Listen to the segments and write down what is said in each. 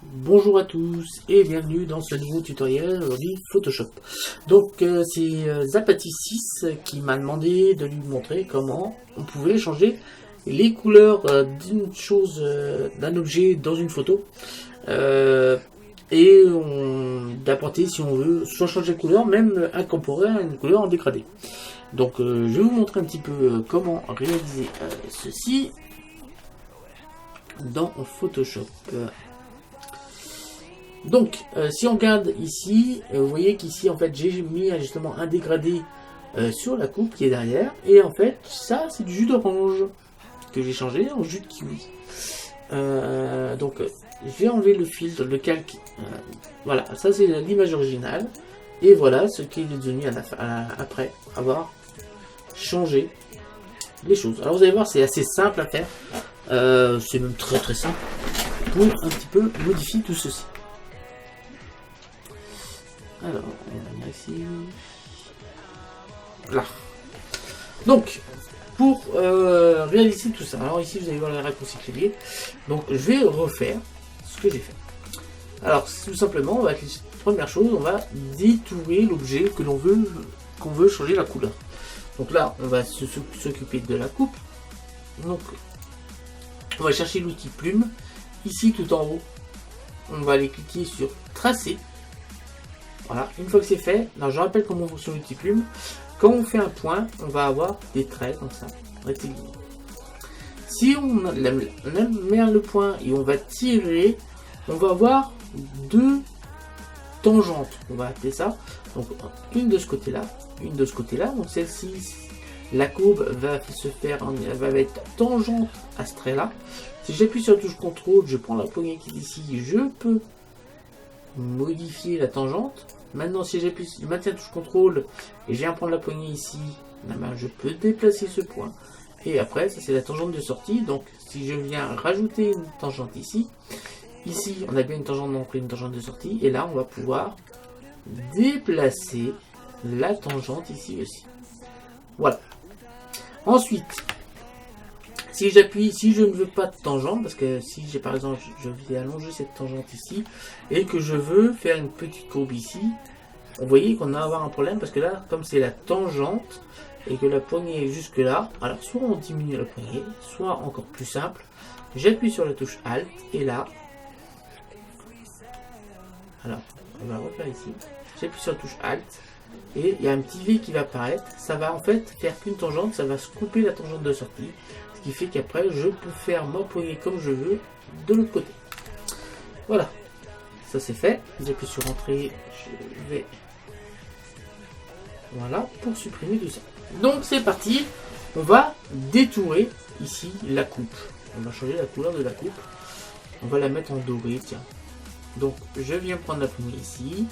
Bonjour à tous et bienvenue dans ce nouveau tutoriel aujourd'hui Photoshop. Donc c'est Zapati6 qui m'a demandé de lui montrer comment on pouvait changer les couleurs d'une chose, d'un objet dans une photo. Et d'apporter, si on veut, soit changer de couleur, même incorporer une couleur en dégradé. Donc je vais vous montrer un petit peu comment réaliser ceci dans Photoshop. Donc, si on regarde ici, vous voyez qu'ici, en fait, j'ai mis justement un dégradé sur la coupe qui est derrière. Et en fait, ça, c'est du jus d'orange que j'ai changé en jus de kiwi. Donc, je vais enlever le filtre, le calque. Voilà, ça, c'est l'image originale. Et voilà ce qu'il est devenu après avoir changé les choses. Alors, vous allez voir, c'est assez simple à faire. C'est même très très simple pour un petit peu modifier tout ceci. Alors, on va ici. Là. Donc, pour réaliser tout ça, alors ici vous allez voir la réponse clavier. Donc, je vais refaire ce que j'ai fait. Alors, tout simplement, première chose, on va détourer l'objet que l'on veut, qu'on veut changer la couleur. Donc là, on va s'occuper de la coupe. Donc, on va chercher l'outil plume. Ici, tout en haut, on va aller cliquer sur tracer. Voilà, une fois que c'est fait, alors je rappelle comment fonctionne l'outil plume. Quand on fait un point, on va avoir des traits comme ça, rectilignes. Si on met le point et on va tirer, on va avoir deux tangentes, on va appeler ça. Donc une de ce côté-là, une de ce côté-là. Donc celle-ci, la courbe va être tangente à ce trait-là. Si j'appuie sur la touche CTRL, je prends la poignée qui est ici, je peux modifier la tangente. Maintenant, si j'appuie, je maintiens la touche CTRL et je viens prendre la poignée ici, je peux déplacer ce point. Et après, ça c'est la tangente de sortie. Donc, si je viens rajouter une tangente ici, on a bien une tangente d'entrée, une tangente de sortie. Et là, on va pouvoir déplacer la tangente ici aussi. Voilà. Ensuite, si j'appuie, si je ne veux pas de tangente, parce que si j'ai par exemple, je vais allonger cette tangente ici, et que je veux faire une petite courbe ici, vous voyez qu'on va avoir un problème, parce que là, comme c'est la tangente, et que la poignée est jusque là, alors soit on diminue la poignée, soit encore plus simple, j'appuie sur la touche Alt, et là, alors, on va refaire ici, j'appuie sur la touche Alt, et il y a un petit V qui va apparaître, ça va en fait faire qu'une tangente, ça va se couper la tangente de sortie, ce qui fait qu'après je peux faire ma poignée comme je veux de l'autre côté. Voilà, ça c'est fait. J'appuie sur entrée, je vais, voilà, pour supprimer tout ça. Donc c'est parti, on va détourer ici la coupe. On va changer la couleur de la coupe. On va la mettre en doré, tiens. Donc je viens prendre la poignée ici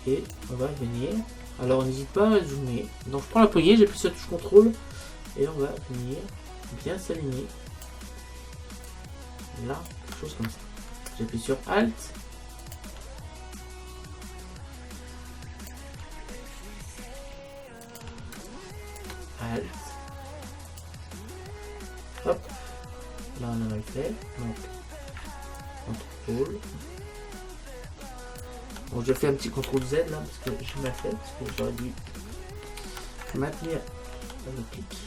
et on va venir. Alors n'hésite pas à zoomer. Donc je prends la poignée, j'appuie sur la touche CTRL et on va venir bien s'aligner. Là, quelque chose comme ça. J'appuie sur Alt. Alt. Hop. Là on en a fait. Donc CTRL. Bon, je fais un petit CTRL Z là parce que je m'ai fait, parce que j'aurais dû maintenir le clic.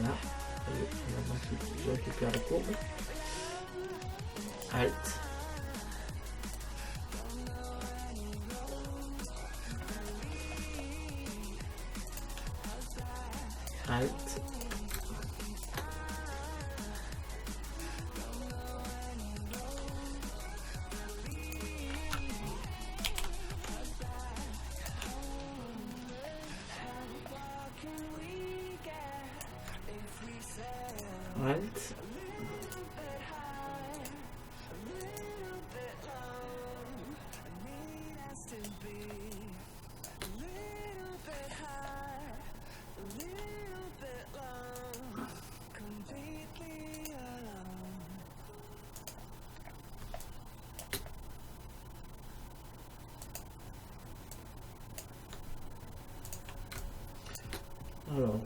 Là, je récupère la courbe. Alt. Alt. Alt. Alors,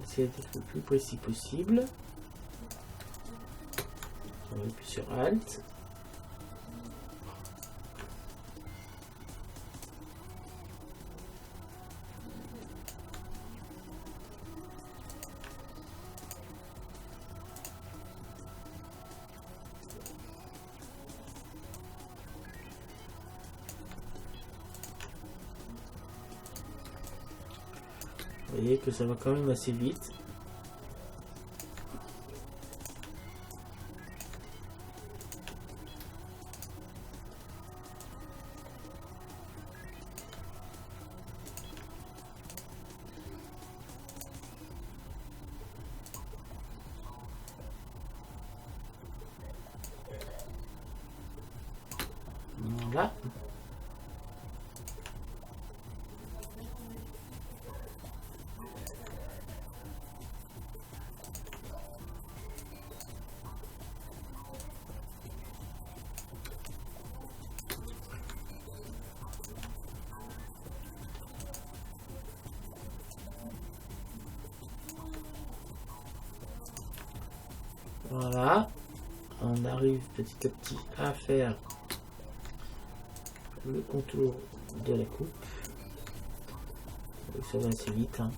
essayer d'être le plus précis possible. On appuie sur Alt. Vous voyez que ça va quand même assez vite. Voilà. Voilà, on arrive petit à petit à faire le contour de la coupe. Ça va assez vite. Hein.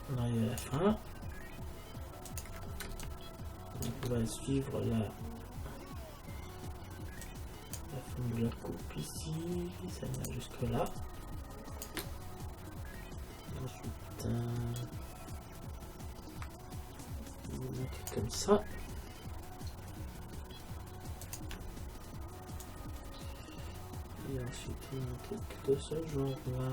On arrive à la fin. Donc on va suivre la forme de la coupe ici. Ça vient jusque là. Ensuite, on va monter comme ça. Et ensuite, un truc de ce genre-là.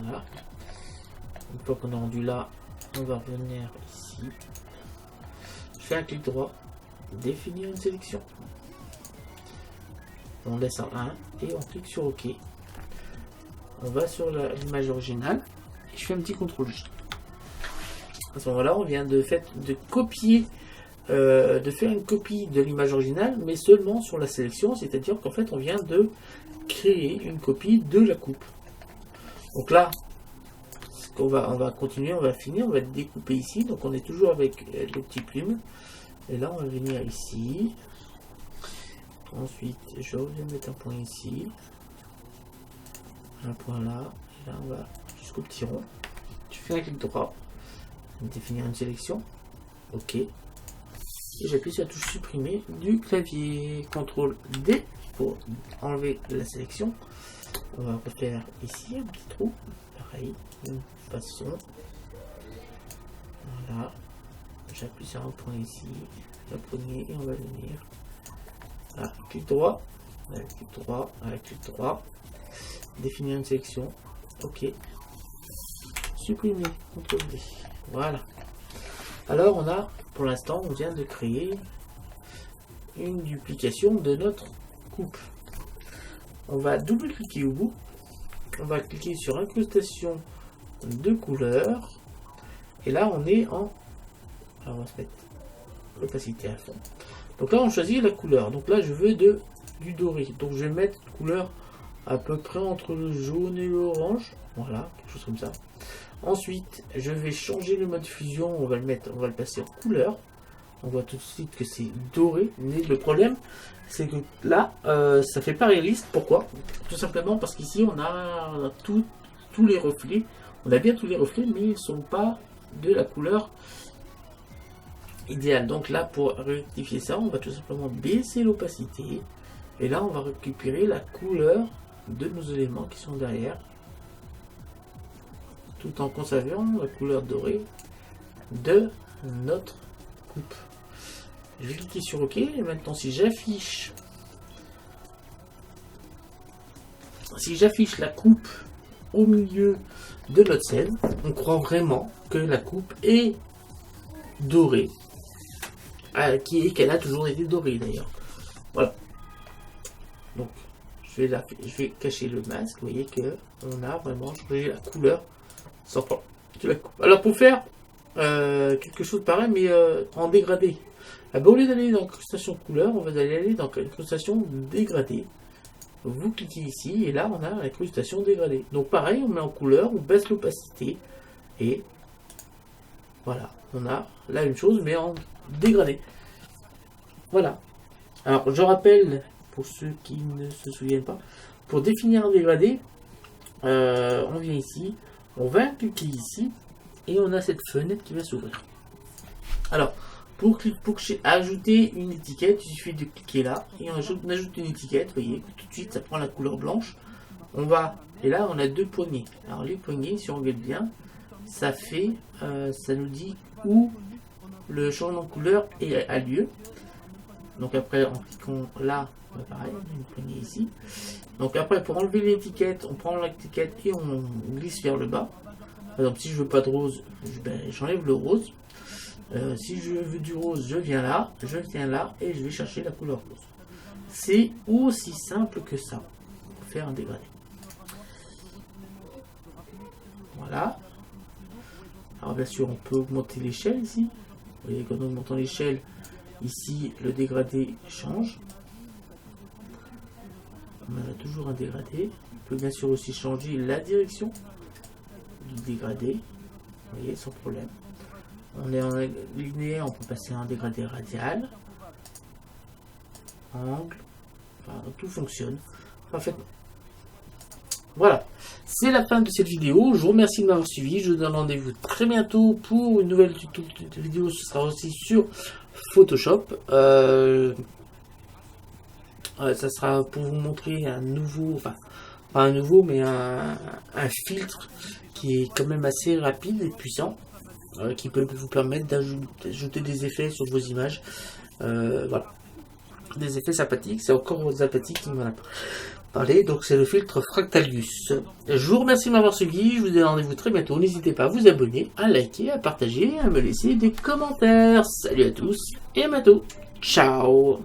Voilà. Une fois qu'on est rendu là, on va revenir ici. Je fais un clic droit, définir une sélection. On laisse en 1 et on clique sur OK. On va sur l'image originale et je fais un petit contrôle J. À ce moment-là, on vient de copier, de faire une copie de l'image originale, mais seulement sur la sélection, c'est-à-dire qu'en fait, on vient de créer une copie de la coupe. Donc là, on va continuer, on va finir, on va découper ici. Donc on est toujours avec les petits plumes. Et là, on va venir ici. Ensuite, je reviens mettre un point ici. Un point là. Et là, on va jusqu'au petit rond. Tu fais un clic droit. Définir une sélection. OK. Et j'appuie sur la touche supprimer du clavier. CTRL D pour enlever la sélection. On va refaire ici un petit trou, pareil, une façon. Voilà, j'appuie sur un point ici, la poignée et on va venir. Là, clic droit, avec clic droit, avec clic droit, définir une sélection. OK, supprimer, CTRL D. Voilà. Alors on a, pour l'instant, on vient de créer une duplication de notre coupe. On va double-cliquer au bout. On va cliquer sur incrustation de couleurs. Et là, on est en... Alors, on va se mettre l'opacité à fond. Donc là, on choisit la couleur. Donc là, je veux du doré. Donc je vais mettre une couleur à peu près entre le jaune et l'orange. Voilà, quelque chose comme ça. Ensuite, je vais changer le mode fusion. On va le passer en couleur. On voit tout de suite que c'est doré. Mais le problème, c'est que là, ça fait pas réaliste. Pourquoi? Tout simplement parce qu'ici, on a tous les reflets. On a bien tous les reflets, mais ils ne sont pas de la couleur idéale. Donc là, pour rectifier ça, on va tout simplement baisser l'opacité. Et là, on va récupérer la couleur de nos éléments qui sont derrière. Tout en conservant la couleur dorée de notre coupe. Je vais cliquer sur OK. Et maintenant, si j'affiche la coupe au milieu de notre scène, on croit vraiment que la coupe est dorée. qu'elle a toujours été dorée d'ailleurs. Voilà. Donc, je vais cacher le masque. Vous voyez que on a vraiment changé la couleur sans problème. Alors, pour faire quelque chose de pareil, mais en dégradé. Au lieu d'aller dans l'incrustation couleur, on va aller dans l'incrustation dégradée. Vous cliquez ici et là on a l'incrustation dégradée. Donc pareil, on met en couleur, on baisse l'opacité et voilà, on a la même chose mais en dégradé. Voilà. Alors je rappelle pour ceux qui ne se souviennent pas, pour définir un dégradé, on vient ici, on va cliquer ici et on a cette fenêtre qui va s'ouvrir. Alors pour ajouter une étiquette, il suffit de cliquer là et on ajoute une étiquette. Vous voyez que tout de suite ça prend la couleur blanche. On va, et là on a 2 poignées. Alors les poignées, si on regarde bien, ça fait, ça nous dit où le changement de couleur a lieu. Donc après en cliquant là, pareil, une poignée ici. Donc après pour enlever l'étiquette, on prend l'étiquette et on glisse vers le bas. Par exemple si je veux pas de rose, j'enlève le rose. Si je veux du rose, je viens là et je vais chercher la couleur rose. C'est aussi simple que ça pour faire un dégradé. Voilà. Alors bien sûr, on peut augmenter l'échelle ici. Vous voyez qu'en augmentant l'échelle, ici le dégradé change. On a toujours un dégradé. On peut bien sûr aussi changer la direction du dégradé. Vous voyez, sans problème. On est en linéaire, on peut passer à un dégradé radial, angle, enfin, tout fonctionne parfaitement. Voilà, c'est la fin de cette vidéo. Je vous remercie de m'avoir suivi. Je vous donne rendez-vous très bientôt pour une nouvelle vidéo. Ce sera aussi sur Photoshop. Ça sera pour vous montrer un nouveau, enfin pas un nouveau, mais un filtre qui est quand même assez rapide et puissant. Qui peut vous permettre d'ajouter des effets sur vos images. Voilà. Des effets sympathiques. C'est encore sympathique qui m'en a parlé. Donc c'est le filtre Fractalius. Je vous remercie de m'avoir suivi. Je vous donne rendez-vous très bientôt. N'hésitez pas à vous abonner, à liker, à partager, à me laisser des commentaires. Salut à tous et à bientôt. Ciao.